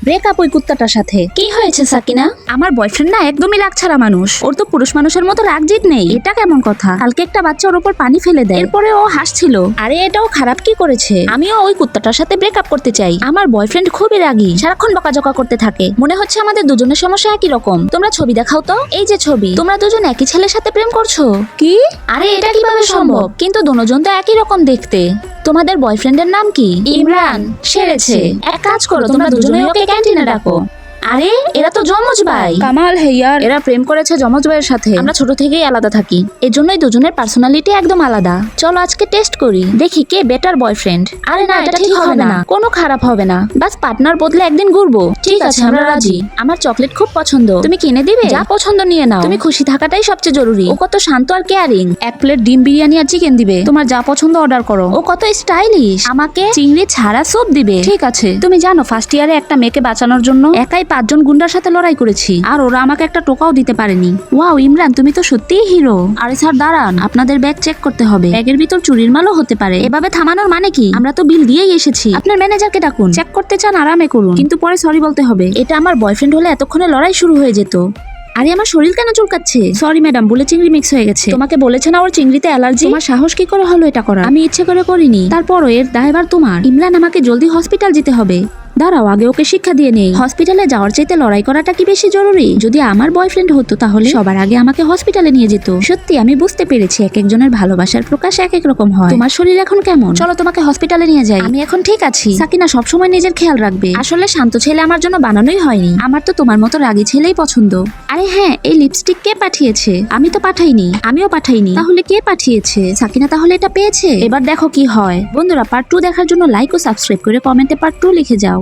Breakup ওই কুত্তাটার সাথে। কি হয়েছে সাকিনা? আমার বয়ফ্রেন্ড না একদমই রাগ ছাড়া মানুষ। ওর তো পুরুষ মানুষের মতো রাগ জিত নেই। এটা কেমন কথা? কালকে একটা বাচ্চা ওর উপর পানি ফেলে দেয়, এরপরে ও হাসছিল। আরে এটাও খারাপ কি করেছে? আমিও ওই কুত্তাটার সাথে ব্রেকআপ করতে চাই। আমার বয়ফ্রেন্ড খুবই রাগী, সারাক্ষণ বকাঝকা করতে থাকে। মনে হচ্ছে আমাদের দুজনের সমস্যা একই রকম। তোমরা ছবি দেখাও তো। এই যে ছবি, তোমরা দুজন একই ছেলের সাথে প্রেম করছো। কি? আরে এটা কিভাবে সম্ভব? কিন্তু দুজন তো একই রকম দেখতে। তোমাদের বয়ফ্রেন্ডের নাম কি? ইমরান। সেরেছে। এক কাজ করো, তোমরা দুজনেই ওকে ক্যান্টিনে ডাকো। আরে এরা তো যমজ ভাই। কামাল হেয়ার, এরা প্রেম করেছে যমজ ভাইয়ের সাথে। আমরা ছোট থেকেই আলাদা থাকি, এজন্যই দুজনের পার্সোনালিটি একদম আলাদা। চলো আজকে টেস্ট করি, দেখি কে বেটার বয়ফ্রেন্ড। আরে না, এটা ঠিক হবে না। কোনো খারাপ হবে না, বাস পার্টনার বদলে একদিন ঘুরবো। ঠিক আছে, আমরা রাজি। আমার চকলেট খুব পছন্দ, তুমি কিনে দিবে? যা পছন্দ নিয়ে নাও, তুমি খুশি থাকাটাই সবচেয়ে জরুরি। ও কত শান্ত আর কেয়ারিং। এক প্লেট ডিম বিরিয়ানি আর চিকেন দিবে, তোমার যা পছন্দ অর্ডার করো। ও কত স্টাইলিশ, আমাকে চিংড়ি ছাড়া স্যুপ দিবে। ঠিক আছে। তুমি জানো ফার্স্ট ইয়ারে একটা মেয়েকে বাঁচানোর জন্য একাই 5 জন গুন্ডার সাথে লড়াই করেছি, আর ওরা আমাকে একটা টোকাও দিতে পারেনি। ওয়াও ইমরান, তুমি তো সত্যিই হিরো। আরে স্যার দাঁড়ান, আপনাদের ব্যাগ চেক করতে হবে। ব্যাগের ভিতর চুরির মালও হতে পারে। এভাবে থামানোর মানে কি? আমরা তো বিল দিয়েই এসেছি। আপনার ম্যানেজারকে ডাকুন। চেক করতে চান আরামে করুন, কিন্তু পরে সরি বলতে হবে। এটা আমার বয়ফ্রেন্ড হলে এতক্ষণে লড়াই শুরু হয়ে যেত। আরে আমার শরীর কেন চুলকাচ্ছে? সরি ম্যাডাম, বলে চিংড়ি মিক্স হয়ে গেছে। তোমাকে বলেছে না ওর চিংড়িতে অ্যালার্জি? তোমার সাহস কি করে হলো এটা করা? আমি ইচ্ছে করে করিনি। তারপরও এর দায়ভার তোমার। ইমরান, আমাকে জলদি হসপিটাল যেতে হবে। দাঁড়াও, আগে ওকে শিক্ষা দিয়ে নেই। হসপিটালে যাওয়ার চাইতে লড়াই করাটা কি বেশি জরুরি? যদি আমার বয়ফ্রেন্ড হতো তাহলে সবার আগে আমাকে হসপিটালে নিয়ে যেত। সত্যি আমি বুঝতে পেরেছি এক একজনের ভালোবাসার প্রকাশ এক এক রকম হয়। তোমার শরীর এখন কেমন? চলো তোমাকে হসপিটালে নিয়ে যাই। আমি এখন ঠিক আছি। সাকিনা সবসময় নিজের খেয়াল রাখবে। আসলে শান্ত ছেলে আমার জন্য বানানোই হয়নি। আমার তো তোমার মতো রাগী ছেলেই পছন্দ। আরে হ্যাঁ, এই লিপস্টিক কে পাঠিয়েছে? আমি তো পাঠাইনি। আমিও পাঠাইনি। তাহলে কে পাঠিয়েছে? সাকিনা তাহলে এটা পেয়েছে। এবার দেখো কি হয়। বন্ধুরা, পার্ট 2 দেখার জন্য লাইক ও সাবস্ক্রাইব করে কমেন্টে পার্ট 2 লিখে যাও।